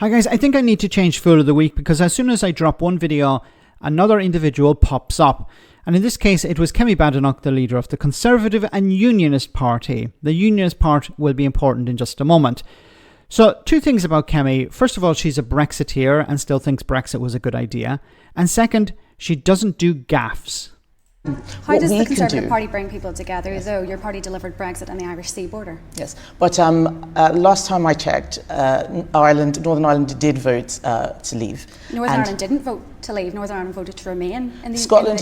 Hi guys, I think I need to change Fool of the Week because as soon as I drop one video, another individual pops up. And in this case, it was Kemi Badenoch, the leader of the Conservative and Unionist Party. The Unionist part will be important in just a moment. So, two things about Kemi. First of all, she's a Brexiteer and still thinks Brexit was a good idea. And second, she doesn't do gaffes. How does the Conservative Party bring people together, though your party delivered Brexit on the Irish Sea border? Yes, but last time I checked, Northern Ireland did vote to leave. Northern Ireland didn't vote to leave. Northern Ireland voted to remain in the Scotland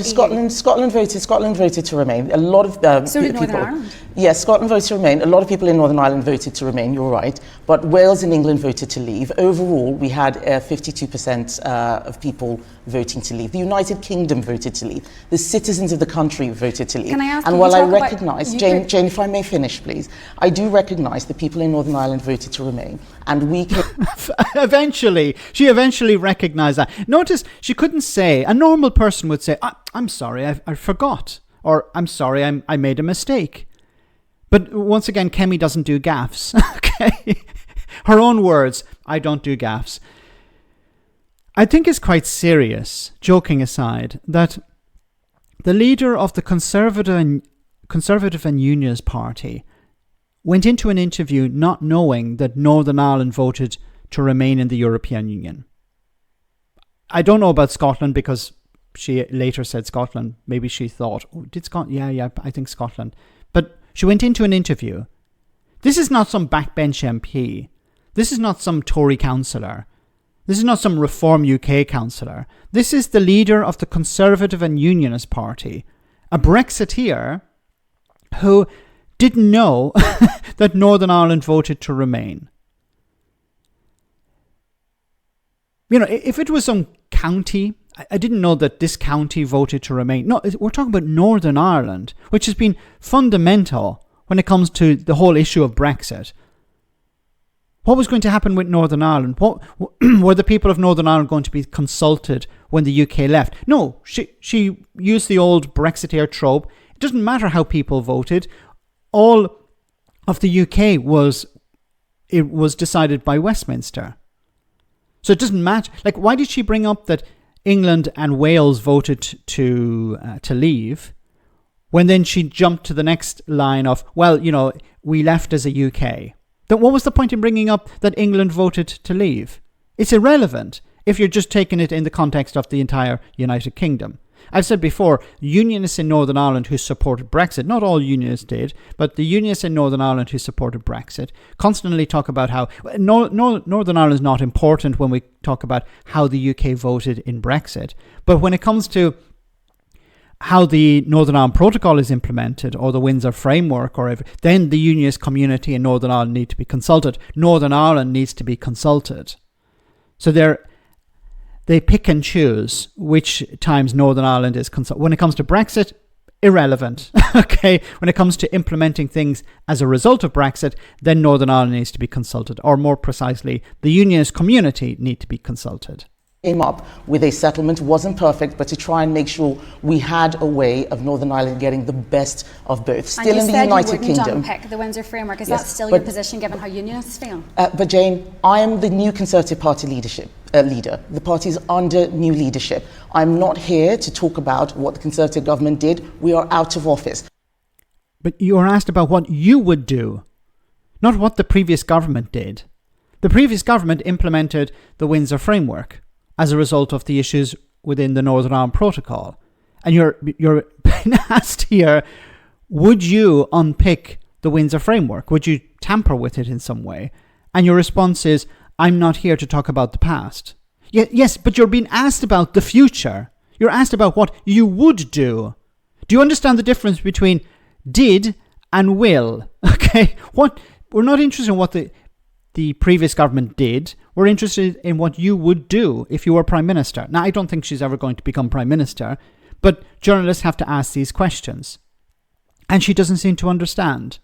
voted to remain. A lot of so did Northern Ireland. Yes, Scotland voted to remain. A lot of people in Northern Ireland voted to remain. You're right, but Wales and England voted to leave. Overall, we had 52% of people voting to leave. The United Kingdom voted to leave. The citizens of the country voted to leave. Can I ask and while I recognise, Jane, if I may finish, please, I do recognise the people in Northern Ireland voted to remain, and we can. She eventually recognised that. Notice she couldn't say. A normal person would say, "I'm sorry, I forgot," or "I'm sorry, I made a mistake." But once again, Kemi doesn't do gaffes. Okay, her own words. I don't do gaffes. I think it's quite serious, joking aside, that the leader of the Conservative and Unionist Party went into an interview not knowing that Northern Ireland voted to remain in the European Union. I don't know about Scotland because she later said Scotland. Maybe she thought, oh, did Scotland? Yeah, I think Scotland. But she went into an interview. This is not some backbench MP. This is not some Tory councillor. This is not some Reform UK councillor. This is the leader of the Conservative and Unionist Party, a Brexiteer who didn't know that Northern Ireland voted to remain. You know, if it was some county, I didn't know that this county voted to remain. No, we're talking about Northern Ireland, which has been fundamental when it comes to the whole issue of Brexit. What was going to happen with Northern Ireland? Were the people of Northern Ireland going to be consulted when the UK left? No, she used the old Brexiteer trope. It doesn't matter how people voted. All of the UK was decided by Westminster. So it doesn't matter. Like, why did she bring up that England and Wales voted to leave, when then she jumped to the next line of, well, you know, we left as a UK? Then what was the point in bringing up that England voted to leave? It's irrelevant if you're just taking it in the context of the entire United Kingdom. I've said before, unionists in Northern Ireland who supported Brexit, not all unionists did, but the unionists in Northern Ireland who supported Brexit constantly talk about how Northern Ireland is not important when we talk about how the UK voted in Brexit. But when it comes to how the Northern Ireland Protocol is implemented or the Windsor Framework, then the unionist community in Northern Ireland need to be consulted. Northern Ireland needs to be consulted. So they pick and choose which times Northern Ireland is consulted. When it comes to Brexit, irrelevant. Okay, when it comes to implementing things as a result of Brexit, then Northern Ireland needs to be consulted, or more precisely, the unionist community need to be consulted. Came up with a settlement, wasn't perfect, but to try and make sure we had a way of Northern Ireland getting the best of both. Still in the United Kingdom. You unpick the Windsor Framework. Is that still your position, given how unionists feel? But Jane, I am the new Conservative Party leader. The party is under new leadership. I'm not here to talk about what the Conservative government did. We are out of office. But you are asked about what you would do, not what the previous government did. The previous government implemented the Windsor Framework as a result of the issues within the Northern Ireland Protocol. And you're being asked here, would you unpick the Windsor Framework? Would you tamper with it in some way? And your response is, I'm not here to talk about the past. Yes, but you're being asked about the future. You're asked about what you would do. Do you understand the difference between did and will? Okay, we're not interested in what the previous government did. We're interested in what you would do if you were Prime Minister. Now, I don't think she's ever going to become Prime Minister, but journalists have to ask these questions. And she doesn't seem to understand.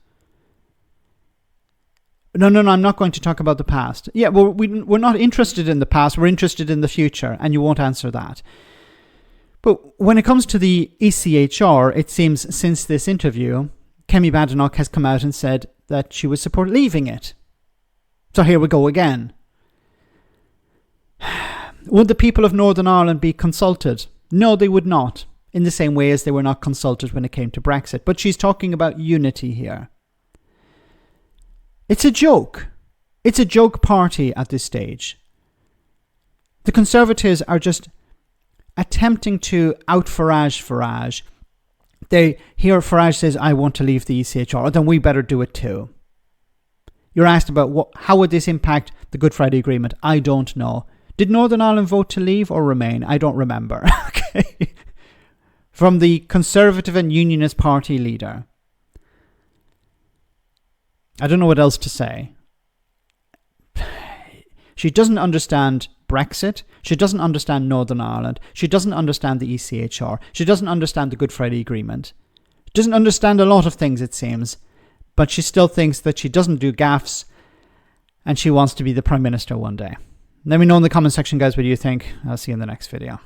No, I'm not going to talk about the past. Yeah, well, we're not interested in the past. We're interested in the future, and you won't answer that. But when it comes to the ECHR, it seems since this interview, Kemi Badenoch has come out and said that she would support leaving it. So here we go again. Would the people of Northern Ireland be consulted? No, they would not, in the same way as they were not consulted when it came to Brexit. But she's talking about unity here. It's a joke. It's a joke party at this stage. The Conservatives are just attempting to out-Farage. They hear Farage says, I want to leave the ECHR, then we better do it too. You're asked about how would this impact the Good Friday Agreement? I don't know. Did Northern Ireland vote to leave or remain? I don't remember. Okay. From the Conservative and Unionist Party leader. I don't know what else to say. She doesn't understand Brexit. She doesn't understand Northern Ireland. She doesn't understand the ECHR. She doesn't understand the Good Friday Agreement. She doesn't understand a lot of things, it seems. But she still thinks that she doesn't do gaffes and she wants to be the Prime Minister one day. Let me know in the comment section, guys, what you think. I'll see you in the next video.